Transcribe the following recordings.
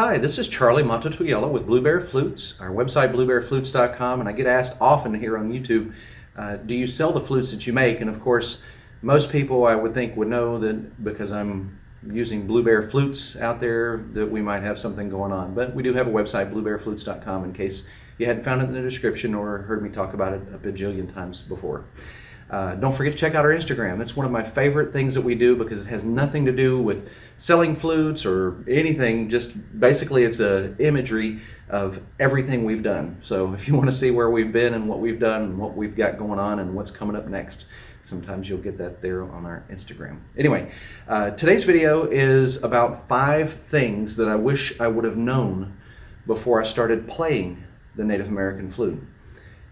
Hi, this is Charlie Mato-Toyela with Blue Bear Flutes, our website bluebearflutes.com, and I get asked often here on YouTube, do you sell the flutes that you make? And of course, most people I would think would know that because I'm using Blue Bear Flutes out there that we might have something going on. But we do have a website, bluebearflutes.com, in case you hadn't found it in the description or heard me talk about it a bajillion times before. Don't forget to check out our Instagram. It's one of my favorite things that we do because it has nothing to do with selling flutes or anything. Just basically it's a imagery of everything we've done. So if you want to see where we've been and what we've done and what we've got going on and what's coming up next, sometimes you'll get that there on our Instagram. Anyway, today's video is about 5 things that I wish I would have known before I started playing the Native American flute.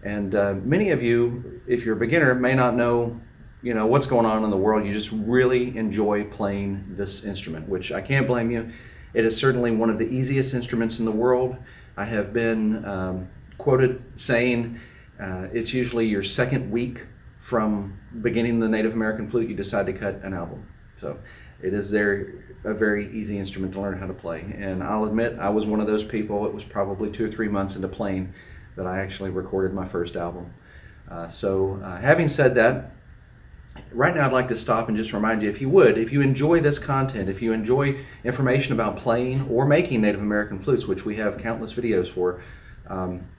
And many of you, if you're a beginner, may not know, what's going on in the world. You just really enjoy playing this instrument, which I can't blame you. It is certainly one of the easiest instruments in the world. I have been quoted saying it's usually your second week from beginning the Native American flute, you decide to cut an album. So it is a very easy instrument to learn how to play. And I'll admit, I was one of those people. It was probably 2 or 3 months into playing that I actually recorded my first album. Having said that, right now I'd like to stop and just remind you, if you enjoy this content, if you enjoy information about playing or making Native American flutes, which we have countless videos for,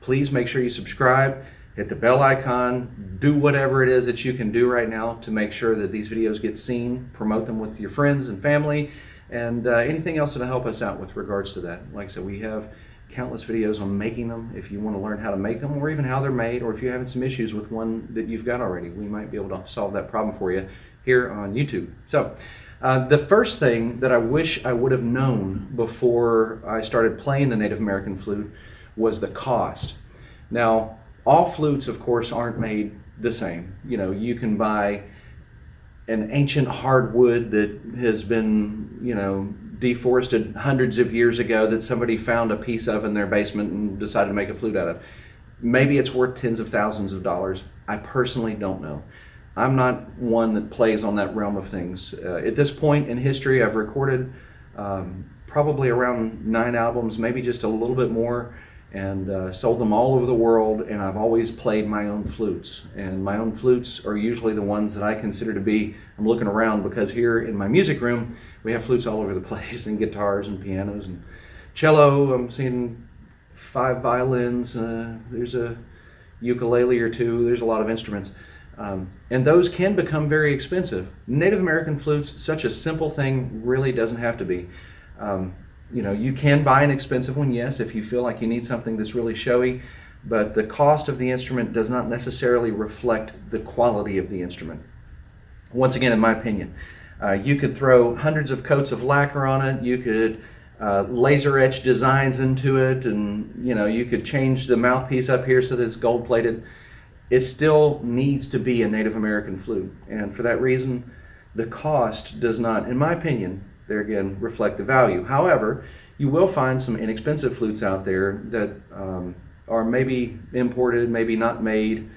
please make sure you subscribe, hit the bell icon, do whatever it is that you can do right now to make sure that these videos get seen, promote them with your friends and family, and anything else that'll help us out with regards to that. Like I said, we have countless videos on making them if you want to learn how to make them or even how they're made, or if you're having some issues with one that you've got already, we might be able to solve that problem for you here on YouTube. So the first thing that I wish I would have known before I started playing the Native American flute was the cost. Now, all flutes, of course, aren't made the same. You can buy an ancient hardwood that has been, deforested hundreds of years ago that somebody found a piece of in their basement and decided to make a flute out of. Maybe it's worth tens of thousands of dollars. I personally don't know. I'm not one that plays on that realm of things. At this point in history, I've recorded probably around 9 albums, maybe just a little bit more, and sold them all over the world, and I've always played my own flutes. And my own flutes are usually the ones that I consider to be, I'm looking around because here in my music room, we have flutes all over the place, and guitars and pianos and cello. I'm seeing 5 violins, there's a ukulele or 2, there's a lot of instruments. And those can become very expensive. Native American flutes, such a simple thing, really doesn't have to be. You can buy an expensive one, yes, if you feel like you need something that's really showy, but the cost of the instrument does not necessarily reflect the quality of the instrument. Once again, in my opinion, you could throw hundreds of coats of lacquer on it, you could laser etch designs into it, and you could change the mouthpiece up here so that it's gold plated. It still needs to be a Native American flute, and for that reason, the cost does not, in my opinion, there again, reflect the value. However, you will find some inexpensive flutes out there that are maybe imported, maybe not made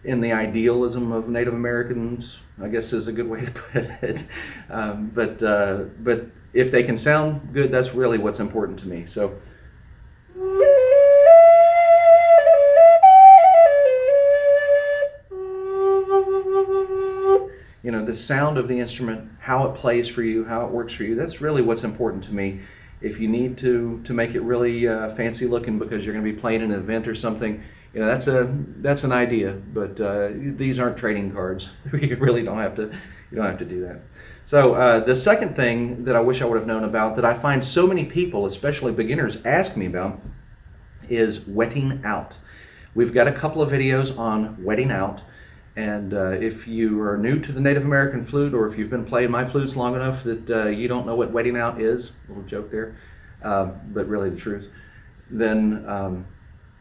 in the idealism of Native Americans, I guess is a good way to put it. But if they can sound good, that's really what's important to me. So, the sound of the instrument, how it plays for you, how it works for you, that's really what's important to me. If you need to make it really fancy looking because you're going to be playing an event or something, that's an idea, but these aren't trading cards. You really don't have to do that. So the second thing that I wish I would have known about, that I find so many people, especially beginners, ask me about, is wetting out. We've got a couple of videos on wetting out. And if you are new to the Native American flute, or if you've been playing my flutes long enough that you don't know what wetting out is, a little joke there, but really the truth, then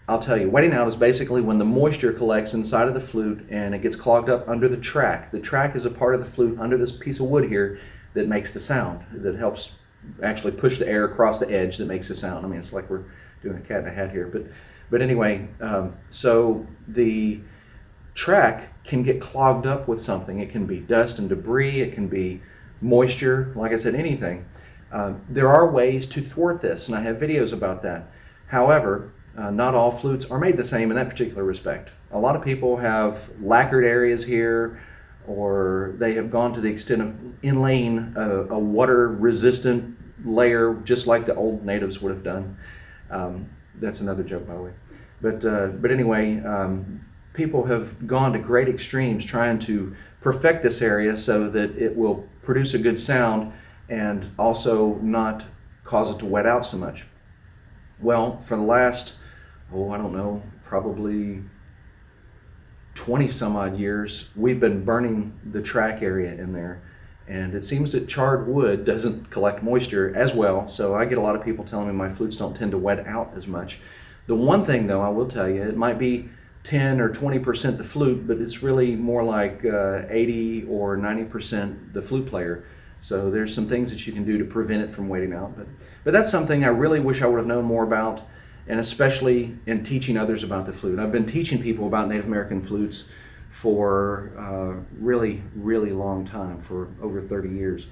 I'll tell you, wetting out is basically when the moisture collects inside of the flute and it gets clogged up under the track. The track is a part of the flute under this piece of wood here that makes the sound, that helps actually push the air across the edge that makes the sound. I mean, it's like we're doing a cat in a hat here, but anyway, so the track can get clogged up with something. It can be dust and debris, it can be moisture, like I said, anything. There are ways to thwart this, and I have videos about that. However, not all flutes are made the same in that particular respect. A lot of people have lacquered areas here, or they have gone to the extent of inlaying a water-resistant layer, just like the old natives would have done. That's another joke, by the way. But anyway, people have gone to great extremes trying to perfect this area so that it will produce a good sound and also not cause it to wet out so much. Well, for the last, I don't know, probably 20 some odd years, we've been burning the track area in there. And it seems that charred wood doesn't collect moisture as well, so I get a lot of people telling me my flutes don't tend to wet out as much. The one thing, though, I will tell you, it might be 10 or 20% the flute, but it's really more like 80 or 90% the flute player. So there's some things that you can do to prevent it from wetting out. But that's something I really wish I would have known more about, and especially in teaching others about the flute. I've been teaching people about Native American flutes for a really, really long time, for over 30 years.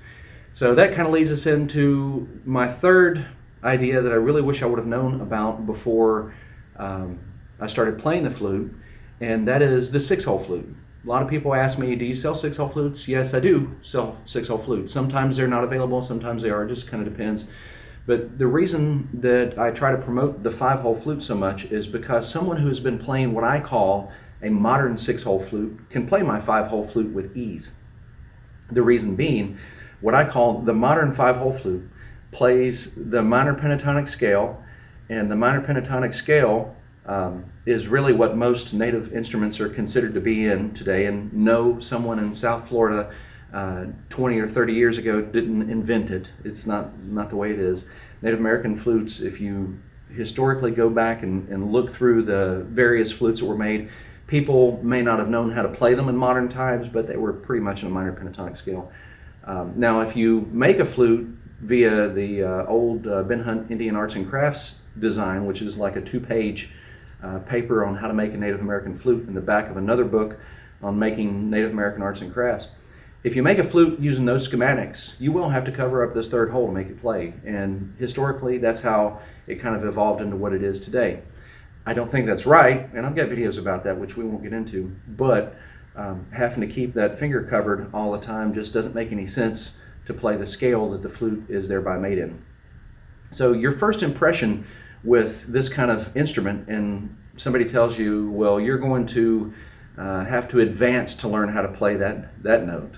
So that kind of leads us into my third idea that I really wish I would have known about before I started playing the flute, and that is the 6-hole flute. A lot of people ask me, do you sell 6-hole flutes? Yes, I do sell 6-hole flutes. Sometimes they're not available, sometimes they are, it just kind of depends. But the reason that I try to promote the 5-hole flute so much is because someone who has been playing what I call a modern 6-hole flute can play my 5-hole flute with ease. The reason being, what I call the modern 5-hole flute plays the minor pentatonic scale, and the minor pentatonic scale is really what most native instruments are considered to be in today. And no, someone in South Florida 20 or 30 years ago didn't invent it. It's not the way it is. Native American flutes, if you historically go back and look through the various flutes that were made, people may not have known how to play them in modern times, but they were pretty much in a minor pentatonic scale. Now, if you make a flute via the old Ben Hunt Indian Arts and Crafts design, which is like a 2-page paper on how to make a Native American flute in the back of another book on making Native American arts and crafts. If you make a flute using those schematics, you will have to cover up this third hole to make it play. And historically, that's how it kind of evolved into what it is today. I don't think that's right, and I've got videos about that, which we won't get into, but having to keep that finger covered all the time just doesn't make any sense to play the scale that the flute is thereby made in. So your first impression with this kind of instrument, and somebody tells you, well, you're going to have to advance to learn how to play that note.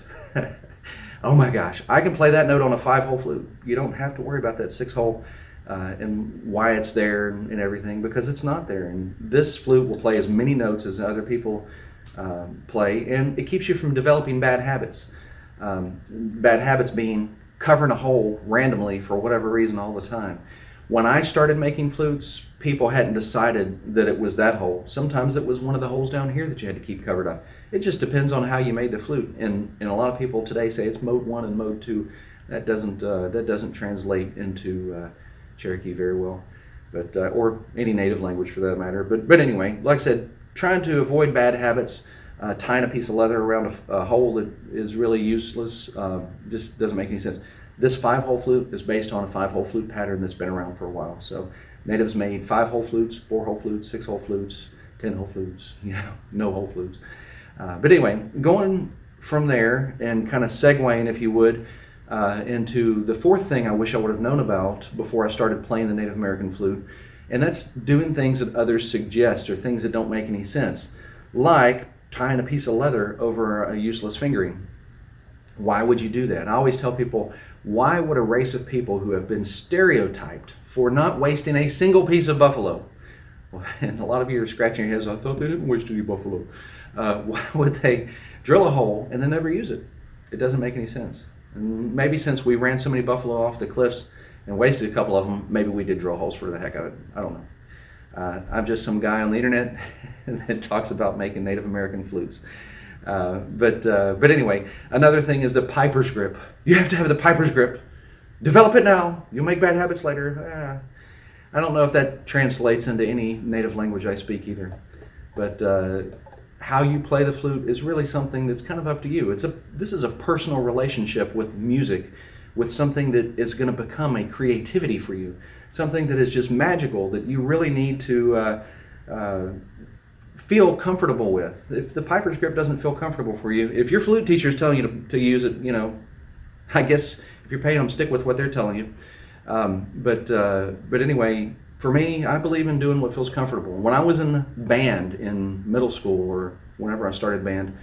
Oh my gosh, I can play that note on a 5-hole flute. You don't have to worry about that 6-hole and why it's there and everything, because it's not there. And this flute will play as many notes as other people play, and it keeps you from developing bad habits. Bad habits being covering a hole randomly for whatever reason all the time. When I started making flutes, people hadn't decided that it was that hole. Sometimes it was one of the holes down here that you had to keep covered up. It just depends on how you made the flute. And a lot of people today say it's mode 1 and mode 2. That doesn't translate into Cherokee very well, but or any native language for that matter. But anyway, like I said, trying to avoid bad habits. Tying a piece of leather around a hole that is really useless just doesn't make any sense. This 5-hole flute is based on a 5-hole flute pattern that's been around for a while. So natives made 5-hole flutes, 4-hole flutes, 6-hole flutes, 10-hole flutes, no-hole flutes. But anyway, going from there and kind of segueing, if you would, into the fourth thing I wish I would have known about before I started playing the Native American flute, and that's doing things that others suggest or things that don't make any sense, like tying a piece of leather over a useless fingering. Why would you do that? I always tell people, why would a race of people who have been stereotyped for not wasting a single piece of buffalo, and a lot of you are scratching your heads, I thought they didn't waste any buffalo, why would they drill a hole and then never use it? It doesn't make any sense. And maybe since we ran so many buffalo off the cliffs and wasted a couple of them, maybe we did drill holes for the heck of it. I don't know. I'm just some guy on the internet that talks about making Native American flutes. But anyway, another thing is the piper's grip. You have to have the piper's grip. Develop it now. You'll make bad habits later. I don't know if that translates into any native language I speak either. But how you play the flute is really something that's kind of up to you. This is a personal relationship with music, with something that is going to become a creativity for you, something that is just magical that you really need to feel comfortable with. If the piper's grip doesn't feel comfortable for you, if your flute teacher is telling you to use it, I guess if you're paying them, stick with what they're telling you. But anyway, for me, I believe in doing what feels comfortable. When I was in band in middle school or whenever I started band,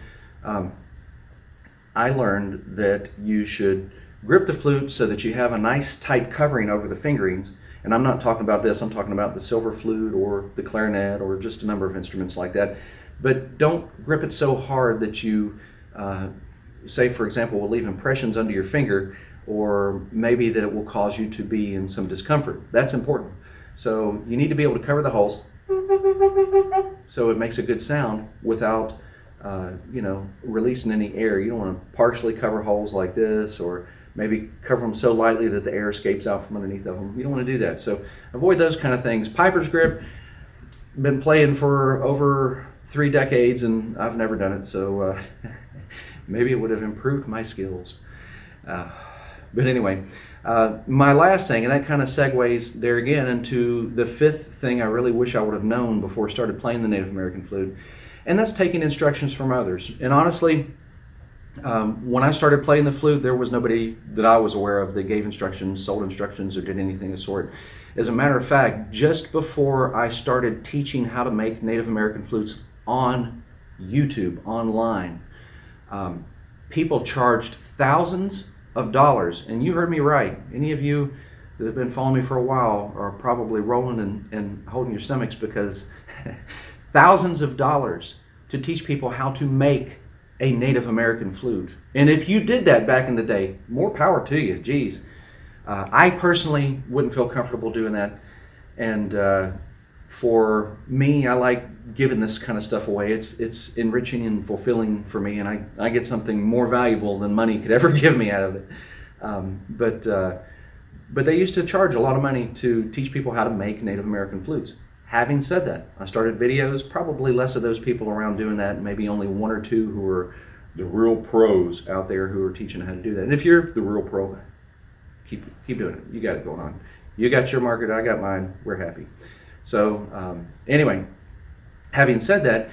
I learned that you should grip the flute so that you have a nice tight covering over the fingerings. And I'm not talking about this, I'm talking about the silver flute or the clarinet or just a number of instruments like that. But don't grip it so hard that you, say for example, will leave impressions under your finger, or maybe that it will cause you to be in some discomfort. That's important. So you need to be able to cover the holes so it makes a good sound without releasing any air. You don't want to partially cover holes like this, or maybe cover them so lightly that the air escapes out from underneath of them. You don't want to do that. So avoid those kind of things. Piper's grip, been playing for over 3 decades and I've never done it, so maybe it would have improved my skills. But anyway, my last thing, and that kind of segues there again into the 5th thing I really wish I would have known before I started playing the Native American flute, and that's taking instructions from others. And honestly, when I started playing the flute, there was nobody that I was aware of that gave instructions, sold instructions, or did anything of the sort. As a matter of fact, just before I started teaching how to make Native American flutes on YouTube, online, people charged thousands of dollars. And you heard me right. Any of you that have been following me for a while are probably rolling and holding your stomachs, because thousands of dollars to teach people how to make a Native American flute. And if you did that back in the day, more power to you. Geez. I personally wouldn't feel comfortable doing that. And for me, I like giving this kind of stuff away. It's enriching and fulfilling for me, and I get something more valuable than money could ever give me out of it. But they used to charge a lot of money to teach people how to make Native American flutes. Having said that, I started videos, probably less of those people around doing that, maybe only 1 or 2 who are the real pros out there who are teaching how to do that. And if you're the real pro, keep doing it. You got it going on. You got your market, I got mine, we're happy. So anyway, having said that,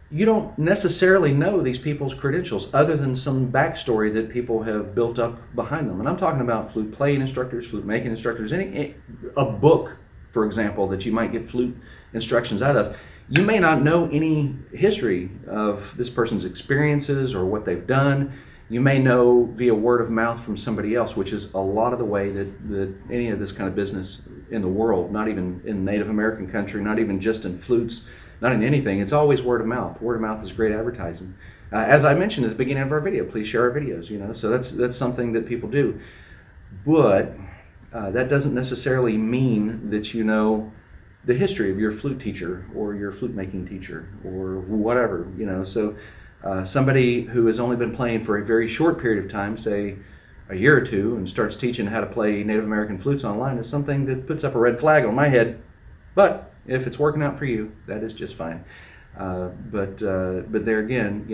you don't necessarily know these people's credentials other than some backstory that people have built up behind them. And I'm talking about flute playing instructors, flute making instructors, a book, for example, that you might get flute instructions out of. You may not know any history of this person's experiences or what they've done. You may know via word of mouth from somebody else, which is a lot of the way that any of this kind of business in the world, not even in Native American country, not even just in flutes, not in anything, it's always word of mouth. Word of mouth is great advertising. As I mentioned at the beginning of our video, please share our videos, so that's something that people do. But that doesn't necessarily mean that you know the history of your flute teacher or your flute making teacher or whatever, So somebody who has only been playing for a very short period of time, say a year or 2, and starts teaching how to play Native American flutes online is something that puts up a red flag on my head. But if it's working out for you, that is just fine. But there again,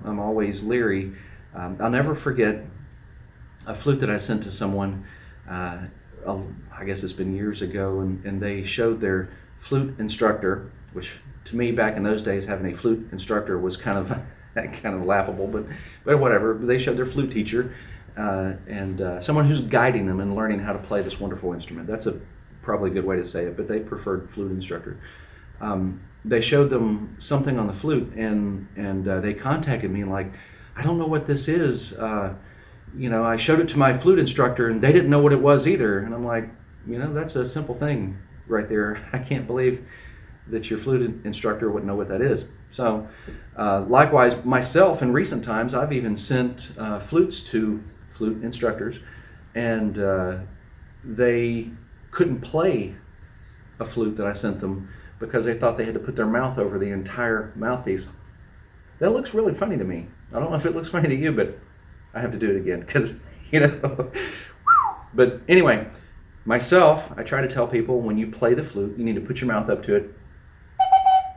I'm always leery. I'll never forget a flute that I sent to someone. I guess it's been years ago, and they showed their flute instructor, which to me back in those days having a flute instructor was kind of laughable, but whatever. They showed their flute teacher and someone who's guiding them and learning how to play this wonderful instrument. That's probably a good way to say it, but they preferred flute instructor. They showed them something on the flute, and they contacted me like, I don't know what this is. I showed it to my flute instructor and they didn't know what it was either. And I'm like, that's a simple thing right there. I can't believe that your flute instructor wouldn't know what that is. So likewise, myself in recent times, I've even sent flutes to flute instructors, and they couldn't play a flute that I sent them because they thought they had to put their mouth over the entire mouthpiece. That looks really funny to me. I don't know if it looks funny to you, but I have to do it again because, But anyway, myself, I try to tell people when you play the flute, you need to put your mouth up to it,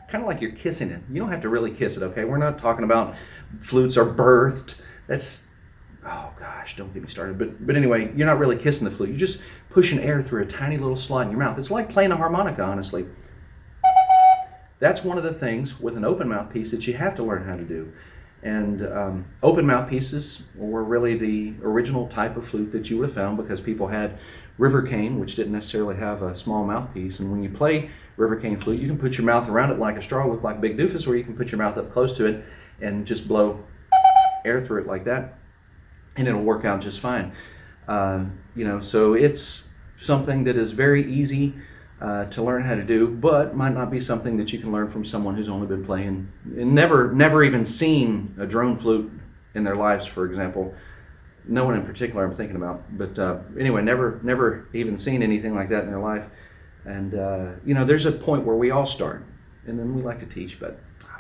kind of like you're kissing it. You don't have to really kiss it, okay? We're not talking about flutes are birthed. That's oh gosh, don't get me started. But anyway, you're not really kissing the flute. You're just pushing air through a tiny little slot in your mouth. It's like playing a harmonica, honestly. That's one of the things with an open mouthpiece that you have to learn how to do. And open mouthpieces were really the original type of flute that you would have found, because people had river cane, which didn't necessarily have a small mouthpiece. And when you play river cane flute, you can put your mouth around it like a straw, look like Big Doofus, or you can put your mouth up close to it and just blow air through it like that, and it'll work out just fine. So it's something that is very easy to learn how to do, but might not be something that you can learn from someone who's only been playing and never even seen a drone flute in their lives, for example. No one in particular I'm thinking about, but anyway, never even seen anything like that in their life. And there's a point where we all start, and then we like to teach, but I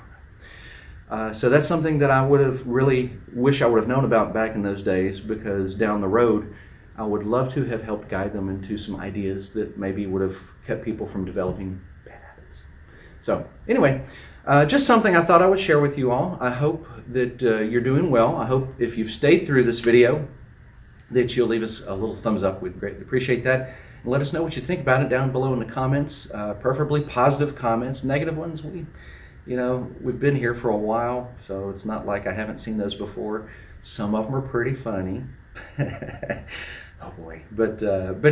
don't know. So that's something that I would have really wish I would have known about back in those days, because down the road I would love to have helped guide them into some ideas that maybe would have kept people from developing bad habits. So anyway, just something I thought I would share with you all. I hope that you're doing well. I hope if you've stayed through this video that you'll leave us a little thumbs up. We'd greatly appreciate that. And let us know what you think about it down below in the comments, preferably positive comments. Negative ones, we've been here for a while, so it's not like I haven't seen those before. Some of them are pretty funny. Oh boy. But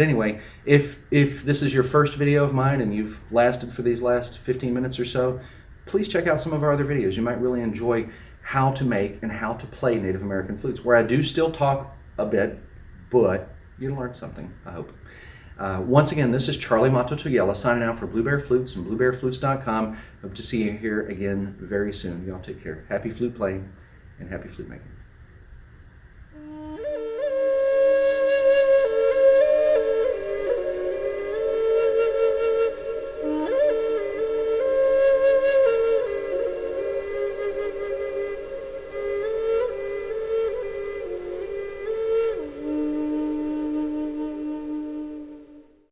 anyway, if this is your first video of mine and you've lasted for these last 15 minutes or so, please check out some of our other videos. You might really enjoy how to make and how to play Native American flutes, where I do still talk a bit, but you'll learn something, I hope. Once again, this is Charlie Mato-Toyela signing out for Blue Bear Flutes and BlueBearFlutes.com. Hope to see you here again very soon. Y'all take care. Happy flute playing and happy flute making.